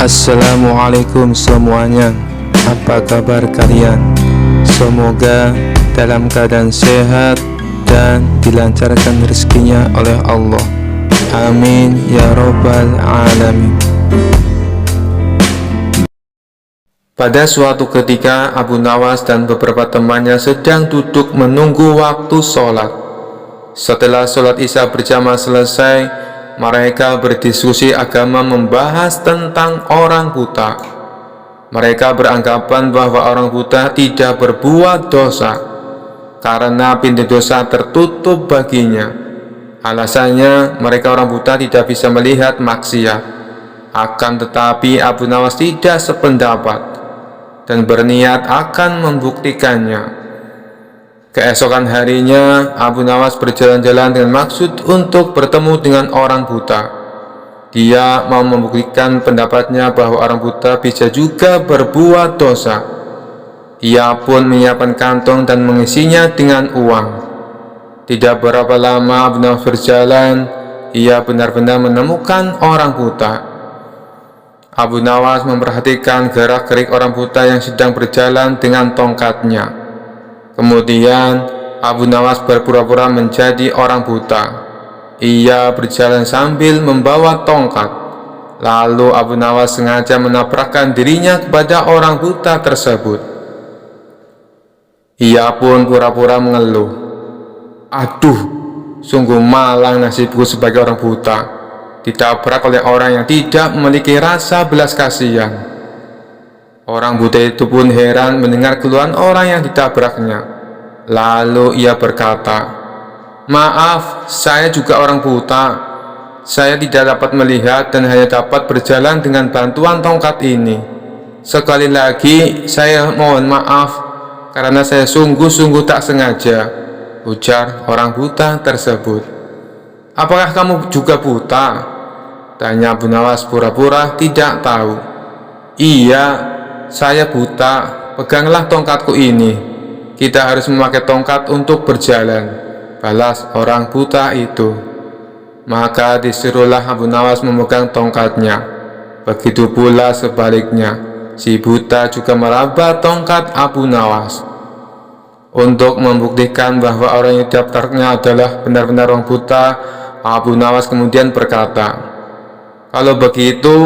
Assalamualaikum semuanya. Apa kabar kalian? Semoga dalam keadaan sehat dan dilancarkan rezekinya oleh Allah. Amin ya robbal alamin. Pada suatu ketika, Abu Nawas dan beberapa temannya sedang duduk menunggu waktu sholat. Setelah sholat isya berjamaah selesai, mereka berdiskusi agama membahas tentang orang buta. Mereka beranggapan bahwa orang buta tidak berbuat dosa karena pintu dosa tertutup baginya. Alasannya, mereka orang buta tidak bisa melihat maksiat. Akan tetapi Abu Nawas tidak sependapat dan berniat akan membuktikannya. Keesokan harinya, Abu Nawas berjalan-jalan dengan maksud untuk bertemu dengan orang buta. Dia mau membuktikan pendapatnya bahwa orang buta bisa juga berbuat dosa. Ia pun menyiapkan kantong dan mengisinya dengan uang. Tidak berapa lama Abu Nawas berjalan, ia benar-benar menemukan orang buta. Abu Nawas memperhatikan gerak-gerik orang buta yang sedang berjalan dengan tongkatnya. Kemudian Abu Nawas berpura-pura menjadi orang buta. Ia berjalan sambil membawa tongkat. Lalu Abu Nawas sengaja menabrakkan dirinya kepada orang buta tersebut. Ia pun pura-pura mengeluh, "Aduh, sungguh malang nasibku sebagai orang buta, ditabrak oleh orang yang tidak memiliki rasa belas kasihan." Orang buta itu pun heran mendengar keluhan orang yang ditabraknya. Lalu ia berkata, "Maaf, saya juga orang buta. Saya tidak dapat melihat dan hanya dapat berjalan dengan bantuan tongkat ini. Sekali lagi saya mohon maaf karena saya sungguh-sungguh tak sengaja," ujar orang buta tersebut. "Apakah kamu juga buta?" tanya Abu Nawas pura-pura tidak tahu. "Iya, saya buta, peganglah tongkatku ini. Kita harus memakai tongkat untuk berjalan," balas orang buta itu. Maka disuruhlah Abu Nawas memegang tongkatnya. Begitu pula sebaliknya, si buta juga meraba tongkat Abu Nawas. Untuk membuktikan bahwa orang yang ditabraknya adalah benar-benar orang buta, Abu Nawas kemudian berkata, "Kalau begitu,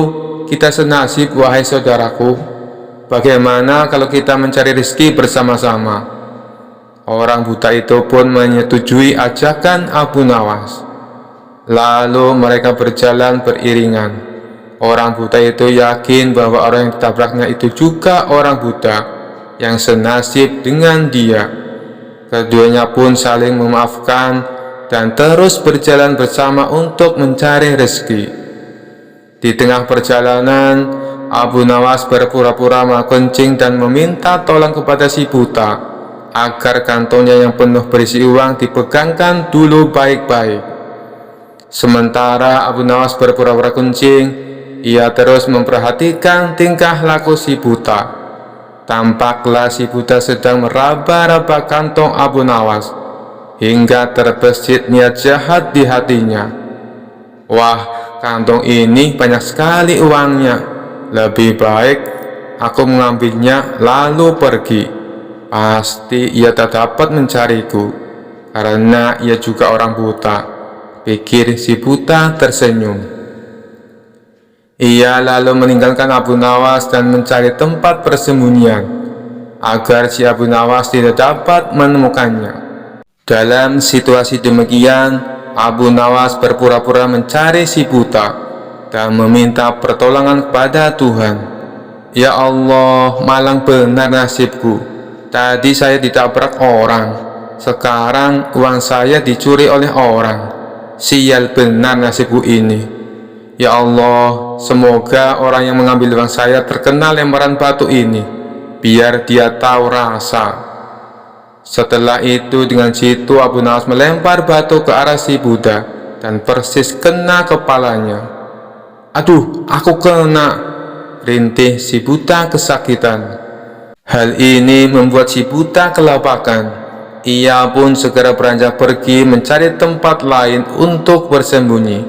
kita senasib wahai saudaraku. Bagaimana kalau kita mencari rezeki bersama-sama?" Orang buta itu pun menyetujui ajakan Abu Nawas. Lalu mereka berjalan beriringan. Orang buta itu yakin bahwa orang yang ditabraknya itu juga orang buta yang senasib dengan dia. Keduanya pun saling memaafkan dan terus berjalan bersama untuk mencari rezeki. Di tengah perjalanan, Abu Nawas berpura-pura mau kencing dan meminta tolong kepada si buta agar kantongnya yang penuh berisi uang dipegangkan dulu baik-baik. Sementara Abu Nawas berpura-pura kencing, ia terus memperhatikan tingkah laku si buta. Tampaklah si buta sedang meraba-raba kantong Abu Nawas hingga terbesit niat jahat di hatinya. "Wah, kantong ini banyak sekali uangnya. Lebih baik aku mengambilnya lalu pergi. Pasti ia tak dapat mencariku karena ia juga orang buta," pikir si buta tersenyum. Ia lalu meninggalkan Abu Nawas dan mencari tempat persembunyian agar si Abu Nawas tidak dapat menemukannya. Dalam situasi demikian, Abu Nawas berpura-pura mencari si buta dan meminta pertolongan kepada Tuhan. "Ya Allah, malang benar nasibku. Tadi saya ditabrak orang, sekarang uang saya dicuri oleh orang. Sial benar nasibku ini. Ya Allah, semoga orang yang mengambil uang saya terkena lemparan batu ini, biar dia tahu rasa." Setelah itu dengan jitu Abu Nawas melempar batu ke arah si buta dan persis kena kepalanya. "Aduh, aku kena," rintih si buta kesakitan. Hal ini membuat si buta kelabakan. Ia pun segera beranjak pergi mencari tempat lain untuk bersembunyi.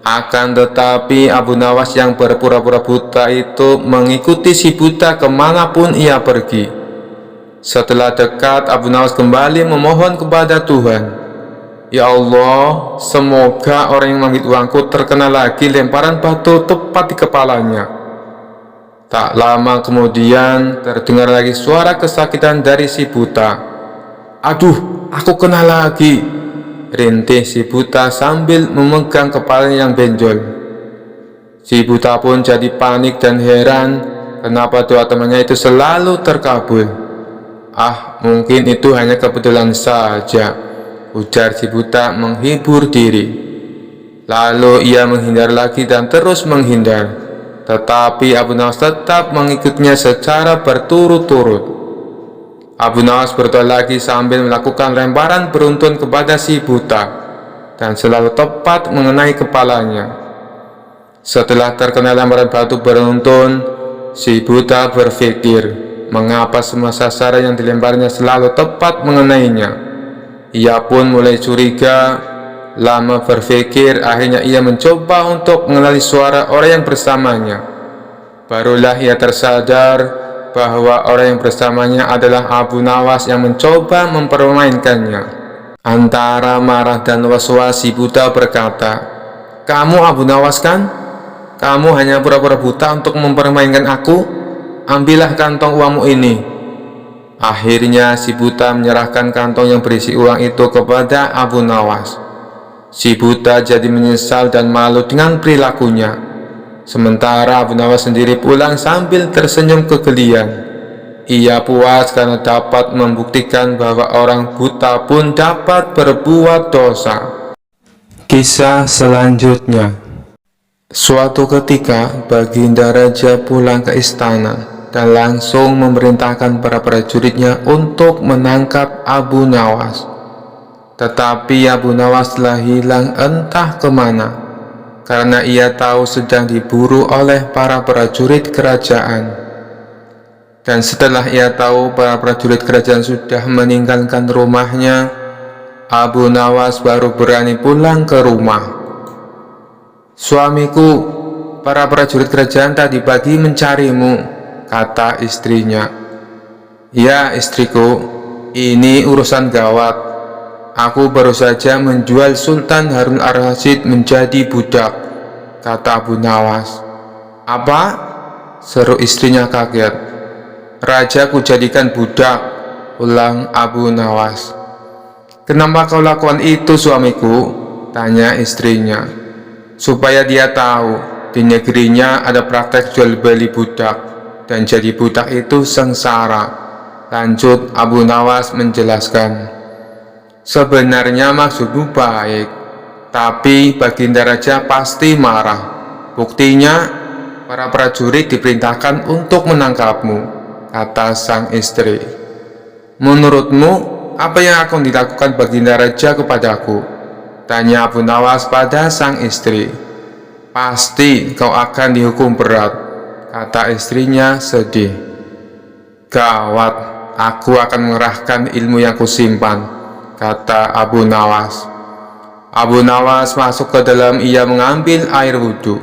Akan tetapi Abu Nawas yang berpura-pura buta itu mengikuti si buta kemanapun ia pergi. Setelah dekat, Abu Nawas kembali memohon kepada Tuhan, "Ya Allah, semoga orang yang menggigit uangku terkena lagi lemparan batu tepat di kepalanya." Tak lama kemudian terdengar lagi suara kesakitan dari si buta. "Aduh, aku kena lagi," rintih si buta sambil memegang kepalanya yang benjol. Si buta pun jadi panik dan heran kenapa doa temannya itu selalu terkabul. "Ah, mungkin itu hanya kebetulan saja," ujar si buta menghibur diri. Lalu ia menghindar lagi dan terus menghindar, tetapi Abu Nawas tetap mengikutnya secara berturut-turut. Abu Nawas berdoa lagi sambil melakukan lemparan beruntun kepada si buta, dan selalu tepat mengenai kepalanya. Setelah terkena lemparan batu beruntun, si buta berpikir, mengapa semua sasaran yang dilemparnya selalu tepat mengenainya. Ia pun mulai curiga. Lama berpikir, akhirnya ia mencoba untuk mengenali suara orang yang bersamanya. Barulah ia tersadar bahwa orang yang bersamanya adalah Abu Nawas yang mencoba mempermainkannya. Antara marah dan was-was, si buta berkata, "Kamu Abu Nawas kan? Kamu hanya pura-pura buta untuk mempermainkan aku? Ambillah kantong uangmu ini." Akhirnya si buta menyerahkan kantong yang berisi uang itu kepada Abu Nawas. Si buta jadi menyesal dan malu dengan perilakunya. Sementara Abu Nawas sendiri pulang sambil tersenyum kegelian. Ia puas karena dapat membuktikan bahwa orang buta pun dapat berbuat dosa. Kisah selanjutnya. Suatu ketika, Baginda Raja pulang ke istana dan langsung memerintahkan para prajuritnya untuk menangkap Abu Nawas. Tetapi Abu Nawas telah hilang entah kemana, karena ia tahu sedang diburu oleh para prajurit kerajaan. Dan setelah ia tahu para prajurit kerajaan sudah meninggalkan rumahnya, Abu Nawas baru berani pulang ke rumah. "Suamiku, para prajurit kerajaan tadi pagi mencarimu," kata istrinya. "Ya istriku, ini urusan gawat. Aku baru saja menjual Sultan Harun Ar-Rasyid menjadi budak," kata Abu Nawas. "Apa?" seru istrinya kaget. "Raja ku jadikan budak," ulang Abu Nawas. "Kenapa kau lakukan itu suamiku?" tanya istrinya. "Supaya dia tahu di negerinya ada praktek jual beli budak, dan jadi budak itu sengsara," lanjut Abu Nawas menjelaskan. "Sebenarnya maksudmu baik, tapi Baginda Raja pasti marah. Buktinya, para prajurit diperintahkan untuk menangkapmu," kata sang istri. "Menurutmu, apa yang akan dilakukan Baginda Raja kepadaku?" tanya Abu Nawas pada sang istri. "Pasti kau akan dihukum berat," kata istrinya sedih. "Gawat, aku akan mengerahkan ilmu yang kusimpan," kata Abu Nawas. Abu Nawas masuk ke dalam. Ia mengambil air wudhu,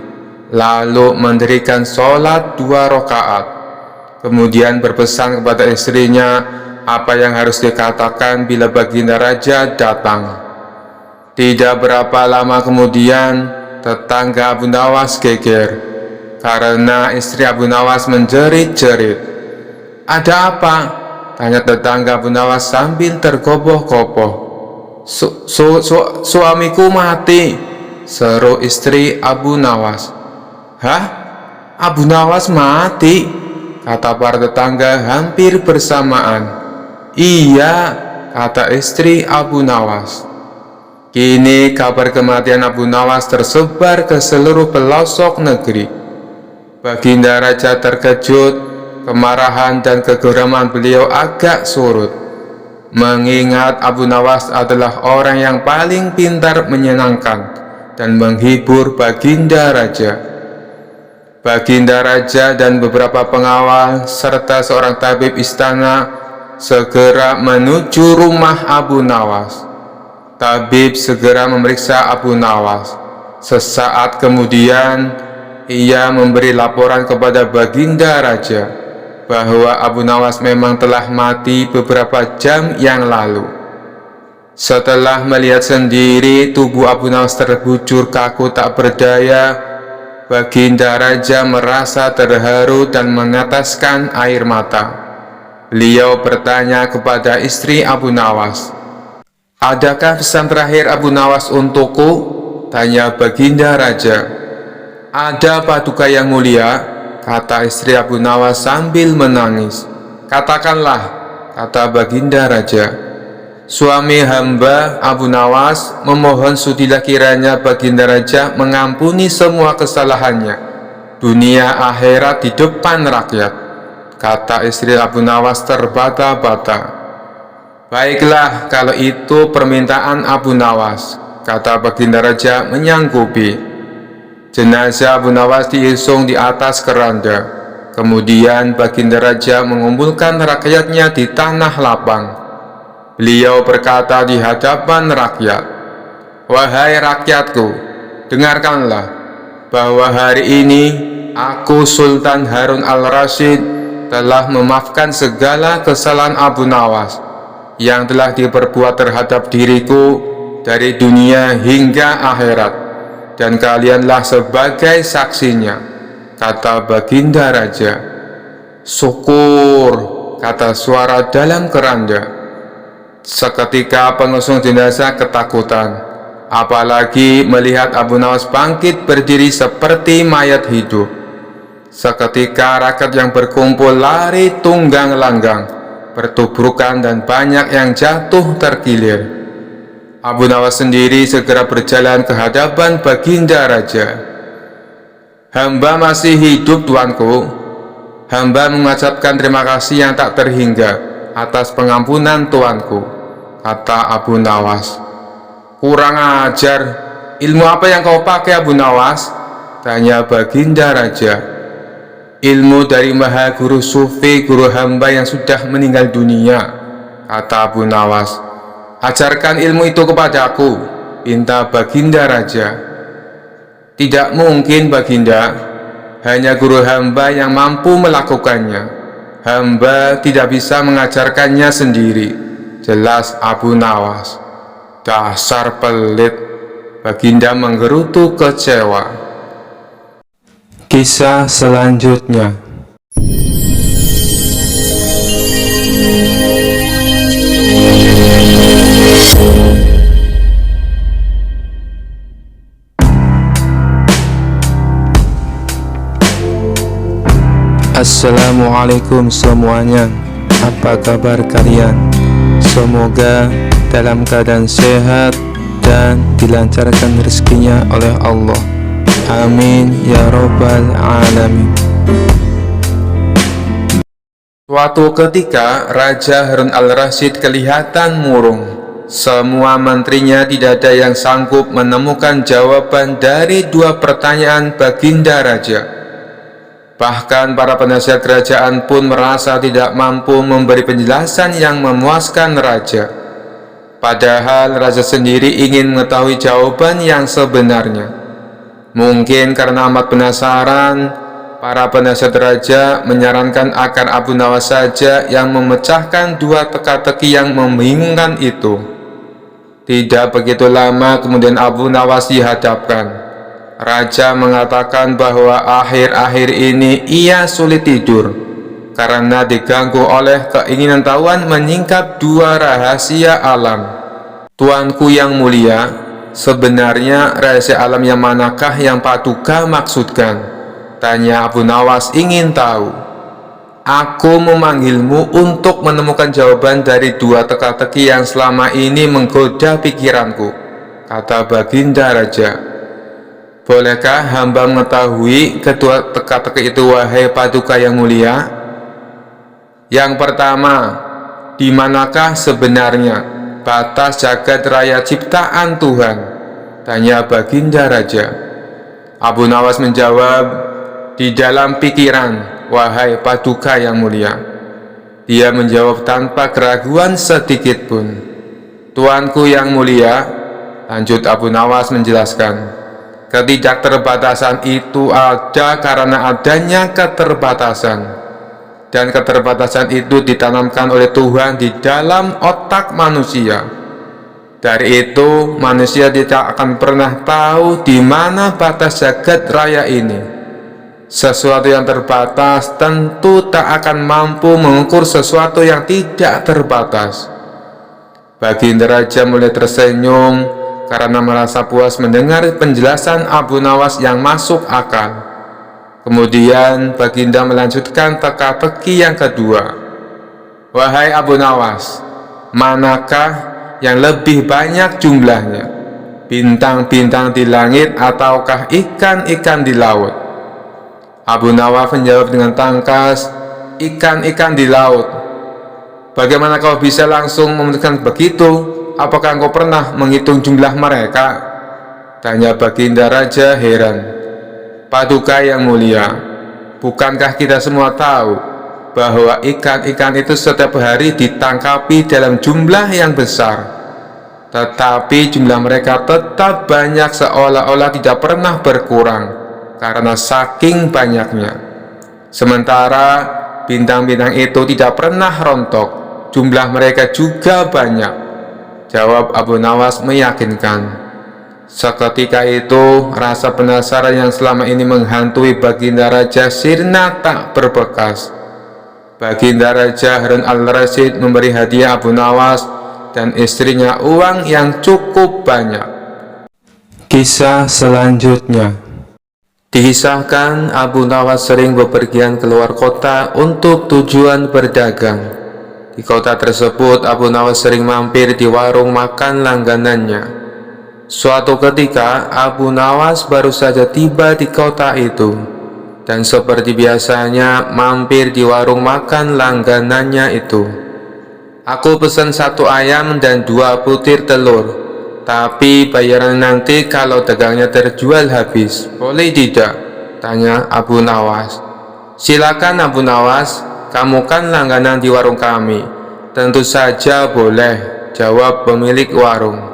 lalu mendirikan sholat 2 rakaat. Kemudian berpesan kepada istrinya apa yang harus dikatakan bila Baginda Raja datang. Tidak berapa lama kemudian, tetangga Abu Nawas geger karena istri Abu Nawas menjerit-jerit. "Ada apa?" tanya tetangga Abu Nawas sambil tergopoh-gopoh. Suamiku mati," seru istri Abu Nawas. "Hah? Abu Nawas mati?" kata para tetangga hampir bersamaan. "Iya," kata istri Abu Nawas. Kini kabar kematian Abu Nawas tersebar ke seluruh pelosok negeri. Baginda Raja terkejut. Kemarahan dan kegeraman beliau agak surut, mengingat Abu Nawas adalah orang yang paling pintar menyenangkan dan menghibur Baginda Raja. Baginda Raja dan beberapa pengawal serta seorang tabib istana segera menuju rumah Abu Nawas. Tabib segera memeriksa Abu Nawas. Sesaat kemudian, ia memberi laporan kepada Baginda Raja bahwa Abu Nawas memang telah mati beberapa jam yang lalu. Setelah melihat sendiri tubuh Abu Nawas terbujur kaku tak berdaya, Baginda Raja merasa terharu dan meneteskan air mata. Beliau bertanya kepada istri Abu Nawas, "Adakah pesan terakhir Abu Nawas untukku?" tanya Baginda Raja. "Ada paduka yang mulia," kata istri Abu Nawas sambil menangis. "Katakanlah," kata Baginda Raja. "Suami hamba Abu Nawas memohon sudilah kiranya Baginda Raja mengampuni semua kesalahannya, dunia akhirat di depan rakyat," kata istri Abu Nawas terbata-bata. "Baiklah, kalau itu permintaan Abu Nawas," kata Baginda Raja menyanggupi. Jenazah Abu Nawas diusung di atas keranda. Kemudian Baginda Raja mengumpulkan rakyatnya di tanah lapang. Beliau berkata di hadapan rakyat, "Wahai rakyatku, dengarkanlah bahwa hari ini aku Sultan Harun al-Rasyid telah memaafkan segala kesalahan Abu Nawas yang telah diperbuat terhadap diriku dari dunia hingga akhirat, dan kalianlah sebagai saksinya," kata Baginda Raja. "Syukur," kata suara dalam keranda. Seketika pengusung jenazah ketakutan, apalagi melihat Abu Nawas bangkit berdiri seperti mayat hidup. Seketika rakyat yang berkumpul lari tunggang langgang, bertubrukan dan banyak yang jatuh terkilir. Abu Nawas sendiri segera berjalan ke hadapan Baginda Raja. "Hamba masih hidup, tuanku. Hamba mengucapkan terima kasih yang tak terhingga atas pengampunan tuanku," kata Abu Nawas. "Kurang ajar, ilmu apa yang kau pakai Abu Nawas?" tanya Baginda Raja. "Ilmu dari Maha Guru Sufi, guru hamba yang sudah meninggal dunia," kata Abu Nawas. "Ajarkan ilmu itu kepadaku," pinta Baginda Raja. "Tidak mungkin, Baginda. Hanya guru hamba yang mampu melakukannya. Hamba tidak bisa mengajarkannya sendiri," jelas Abu Nawas. "Dasar pelit," Baginda menggerutu kecewa. Kisah selanjutnya. Assalamualaikum semuanya. Apa kabar kalian? Semoga dalam keadaan sehat dan dilancarkan rezekinya oleh Allah. Amin ya robbal alamin. Suatu ketika Raja Harun al-Rasyid kelihatan murung. Semua menterinya tidak ada yang sanggup menemukan jawaban dari dua pertanyaan Baginda Raja. Bahkan para penasihat kerajaan pun merasa tidak mampu memberi penjelasan yang memuaskan Raja. Padahal Raja sendiri ingin mengetahui jawaban yang sebenarnya. Mungkin karena amat penasaran, para penasihat raja menyarankan agar Abu Nawas saja yang memecahkan dua teka-teki yang membingungkan itu. Tidak begitu lama kemudian Abu Nawas dihadapkan. Raja mengatakan bahwa akhir-akhir ini ia sulit tidur karena diganggu oleh keinginan tahuan menyingkap dua rahasia alam. "Tuanku yang mulia, sebenarnya rahasia alam yang manakah yang paduka maksudkan?" tanya Abu Nawas ingin tahu. "Aku memanggilmu untuk menemukan jawaban dari dua teka-teki yang selama ini menggoda pikiranku," kata Baginda Raja. "Bolehkah hamba mengetahui kedua teka-teki itu, wahai paduka yang mulia?" "Yang pertama, di manakah sebenarnya batas jagat raya ciptaan Tuhan?" tanya Baginda Raja. Abu Nawas menjawab, "Di dalam pikiran, wahai paduka yang mulia." Dia menjawab tanpa keraguan sedikit pun. "Tuanku yang mulia," lanjut Abu Nawas menjelaskan, Ketidakterbatasan itu ada karena adanya keterbatasan. Dan keterbatasan itu ditanamkan oleh Tuhan di dalam otak manusia. Dari itu, manusia tidak akan pernah tahu di mana batas jagat raya ini. Sesuatu yang terbatas tentu tak akan mampu mengukur sesuatu yang tidak terbatas. Baginda Raja mulai tersenyum karena merasa puas mendengar penjelasan Abu Nawas yang masuk akal. Kemudian Baginda melanjutkan teka-teki yang kedua. Wahai Abu Nawas, manakah yang lebih banyak jumlahnya? Bintang-bintang di langit ataukah ikan-ikan di laut? Abu Nawas menjawab dengan tangkas, ikan-ikan di laut. Bagaimana kau bisa langsung memutuskan begitu? Apakah engkau pernah menghitung jumlah mereka? Tanya Baginda Raja heran. Paduka yang mulia, bukankah kita semua tahu bahwa ikan-ikan itu setiap hari ditangkapi dalam jumlah yang besar, tetapi jumlah mereka tetap banyak seolah-olah tidak pernah berkurang karena saking banyaknya. Sementara bintang-bintang itu tidak pernah rontok, jumlah mereka juga banyak. Jawab Abu Nawas meyakinkan. Seketika itu, rasa penasaran yang selama ini menghantui Baginda Raja sirna tak berbekas. Baginda Raja Harun al-Rasyid memberi hadiah Abu Nawas dan istrinya uang yang cukup banyak. Kisah selanjutnya. Dikisahkan Abu Nawas sering bepergian keluar kota untuk tujuan berdagang. Di kota tersebut, Abu Nawas sering mampir di warung makan langganannya. Suatu ketika, Abu Nawas baru saja tiba di kota itu, dan seperti biasanya mampir di warung makan langganannya itu. Aku pesan 1 ayam dan 2 butir telur, tapi bayaran nanti kalau dagangnya terjual habis, boleh tidak? Tanya Abu Nawas. Silakan Abu Nawas, kamu kan langganan di warung kami. Tentu saja boleh, jawab pemilik warung.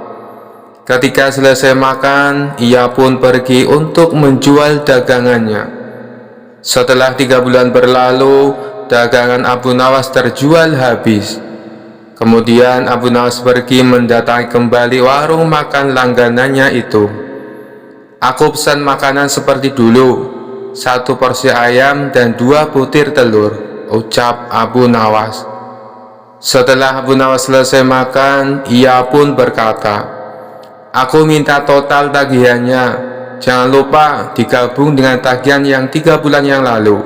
Ketika selesai makan, ia pun pergi untuk menjual dagangannya. Setelah 3 bulan berlalu, dagangan Abu Nawas terjual habis. Kemudian Abu Nawas pergi mendatangi kembali warung makan langganannya itu. Aku pesan makanan seperti dulu, 1 porsi ayam dan 2 butir telur, ucap Abu Nawas. Setelah Abu Nawas selesai makan, ia pun berkata, aku minta total tagihannya. Jangan lupa digabung dengan tagihan yang 3 bulan yang lalu,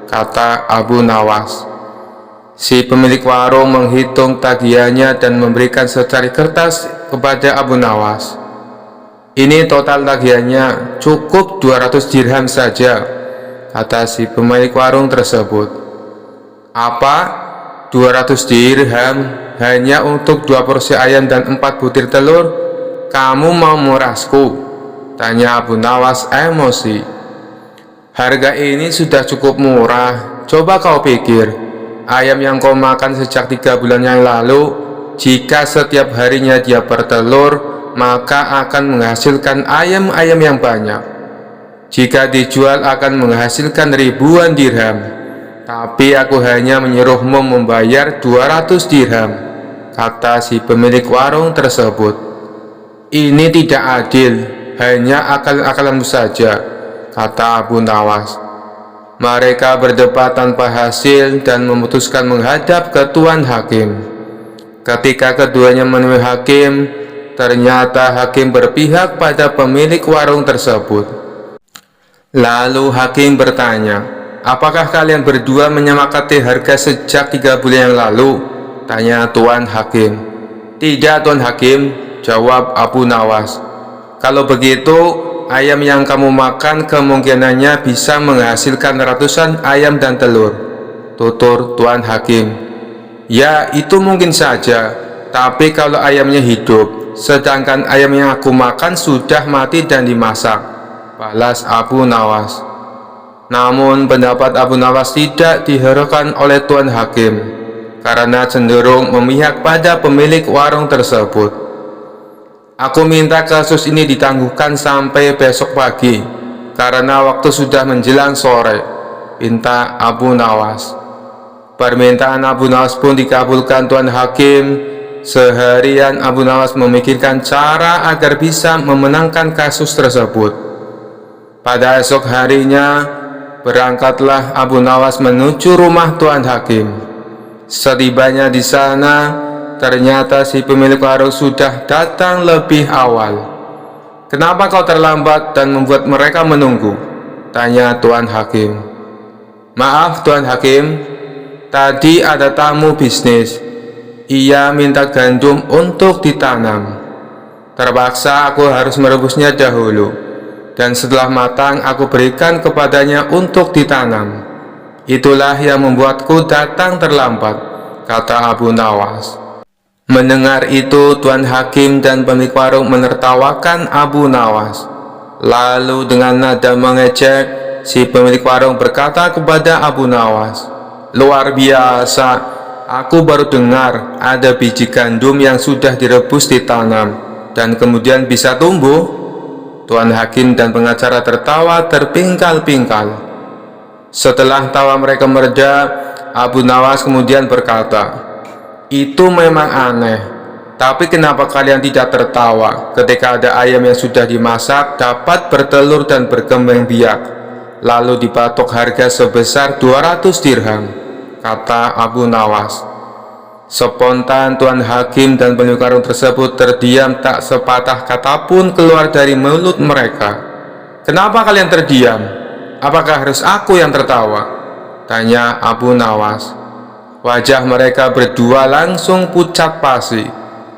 kata Abu Nawas. Si pemilik warung menghitung tagihannya dan memberikan secari kertas kepada Abu Nawas. Ini total tagihannya, cukup 200 dirham saja, kata si pemilik warung tersebut. Apa? 200 dirham hanya untuk 2 porsi ayam dan 4 butir telur? Kamu mau merasku? Tanya Abu Nawas emosi. Harga ini sudah cukup murah. Coba kau pikir, ayam yang kau makan sejak 3 bulan yang lalu, jika setiap harinya dia bertelur, maka akan menghasilkan ayam-ayam yang banyak. Jika dijual akan menghasilkan ribuan dirham. Tapi aku hanya menyuruhmu membayar 200 dirham, kata si pemilik warung tersebut. Ini tidak adil, hanya akal-akalanmu saja, kata Abu Nawas. Mereka berdebat tanpa hasil dan memutuskan menghadap ke Tuan Hakim. Ketika keduanya menemui Hakim, ternyata Hakim berpihak pada pemilik warung tersebut. Lalu Hakim bertanya, apakah kalian berdua menyepakati harga sejak 3 bulan yang lalu? Tanya Tuan Hakim. Tidak, Tuan Hakim, jawab Abu Nawas. Kalau begitu, ayam yang kamu makan kemungkinannya bisa menghasilkan ratusan ayam dan telur, tutur Tuan Hakim. Ya, itu mungkin saja, tapi kalau ayamnya hidup, sedangkan ayam yang aku makan sudah mati dan dimasak, balas Abu Nawas. Namun pendapat Abu Nawas tidak dihiraukan oleh Tuan Hakim, karena cenderung memihak pada pemilik warung tersebut. Aku minta kasus ini ditangguhkan sampai besok pagi, karena waktu sudah menjelang sore, pinta Abu Nawas. Permintaan Abu Nawas pun dikabulkan Tuan Hakim. Seharian Abu Nawas memikirkan cara agar bisa memenangkan kasus tersebut. Pada esok harinya, berangkatlah Abu Nawas menuju rumah Tuan Hakim. Setibanya di sana, ternyata si pemilik warung sudah datang lebih awal. "Kenapa kau terlambat dan membuat mereka menunggu?" tanya Tuan Hakim. "Maaf Tuan Hakim, tadi ada tamu bisnis. Ia minta gandum untuk ditanam. Terpaksa aku harus merebusnya dahulu, dan setelah matang aku berikan kepadanya untuk ditanam. Itulah yang membuatku datang terlambat," kata Abu Nawas. Mendengar itu, Tuan Hakim dan pemilik warung menertawakan Abu Nawas. Lalu dengan nada mengejek, si pemilik warung berkata kepada Abu Nawas, "Luar biasa, aku baru dengar ada biji gandum yang sudah direbus ditanam dan kemudian bisa tumbuh." Tuan Hakim dan pengacara tertawa terpingkal-pingkal. Setelah tawa mereka mereda, Abu Nawas kemudian berkata, "Itu memang aneh, tapi kenapa kalian tidak tertawa ketika ada ayam yang sudah dimasak dapat bertelur dan berkembang biak, lalu dipatok harga sebesar 200 dirham, kata Abu Nawas. Spontan Tuan Hakim dan pemilik warung tersebut terdiam, tak sepatah kata pun keluar dari mulut mereka. "Kenapa kalian terdiam? Apakah harus aku yang tertawa?" tanya Abu Nawas. Wajah mereka berdua langsung pucat pasi,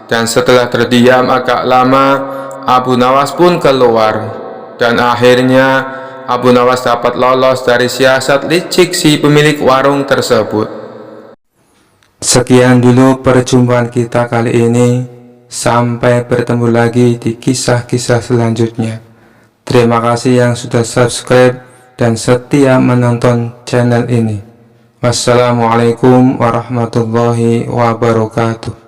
dan setelah terdiam agak lama, Abu Nawas pun keluar, dan akhirnya Abu Nawas dapat lolos dari siasat licik si pemilik warung tersebut. Sekian dulu perjumpaan kita kali ini. Sampai bertemu lagi di kisah-kisah selanjutnya. Terima kasih yang sudah subscribe dan setia menonton channel ini. Wassalamualaikum warahmatullahi wabarakatuh.